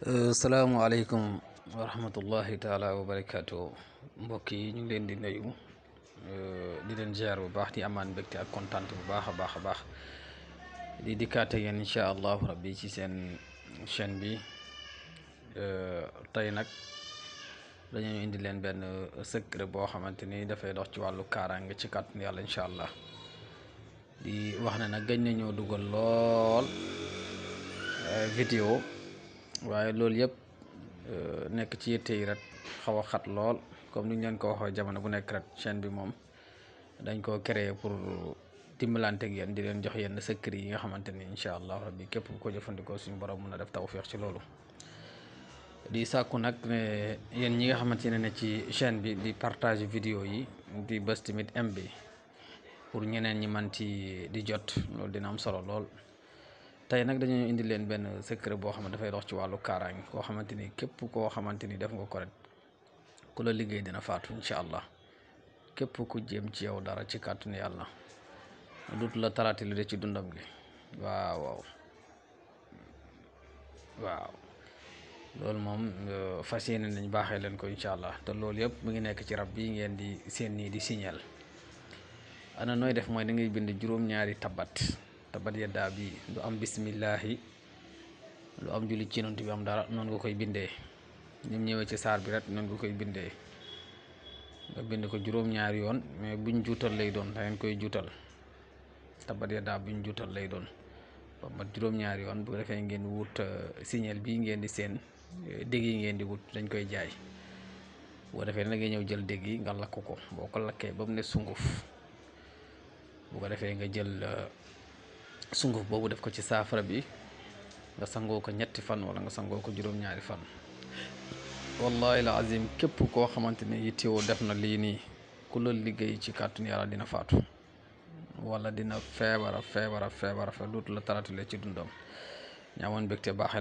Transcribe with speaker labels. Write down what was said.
Speaker 1: Salaamaaleykum wa rahmatullahi taala wa barakaatu mbokk yi ñu ngi leen di nuyu di leen ziar bu baax di amaan mbégte ak kontaan bu baax a baax di dikkaate ngeen incha allahu rabbi ci seen chaîne bi tey nag dañoo indi leen benn secret boo xamante ni dafay dox ci wàllu kaaraange ci kàttanu yàlla incha allah di wax ne nag gëj nañoo dugal lool vidéo waaye loolu yëpp nekk ci yitte yi rek xaw a xat lool comme ni ñu leen ko waxee jamono bu nekk rek chaîne bi moom dañ koo créer pour dimbalante ak yéen di leen jox yenn secret yi nga xamante ni incha allah rabbi képp ku ko jëfandikoo suñu borom mun a def tawfeex ci loolu. di sàkku nag ne yéen ñi nga xamante ne ci chaîne bi di partage vidéo yi di bës tamit m bi pour ñeneen ñi man ci di jot loolu dina am solo lool. tey nag dañoo indi leen benn secret boo xam ne dafay dox ci wàllu kaaraange koo xamante ni képp koo xamante ni def nga ko rek ku la liggéey dina faatu incha allah képp ku jéem ci yow dara ci kàttanu yàlla dut la talaati lu de ci dundam gi waaw loolu moom fas yéene nañ baaxee leen ko incha allah te loolu yëpp mu ngi nekk ci rab bi ngeen di seen nii di signal ana nooy def mooy da ngay bind juróom-ñaari tabat yeddaa bi du am bismillahi lu am julli ci yonent bi am dara noonu nga koy bindee ni mu ñëwee ci saar bi rek noonu nga koy bindee nga bind ko juróom-ñaari yoon mais buñ juutal lay doon da ngeen koy juutal tabat yeddaa buñ juutal lay doon ba mat juróom-ñaari yoon bu defee ngeen wut signal bii ngeen di seen dégg yi ngeen di wut dañ koy jaay boo defee na nga ñëw jël dégg yi nga lakk ko boo ko lakkee ba mu ne sunguf bu ko defee nga jël sunguf boobu def ko ci saafara bi nga sangoo ko 3 fan wala nga sangoo ko juróom-ñaari fan wallahi la azim képp koo xamante ne yittewoo def na lii nii ku la liggéey ci kàttanu yàlla dina faatu wala dina feebara dootu la taratule ci dundam ñaamoon mbégte baaxee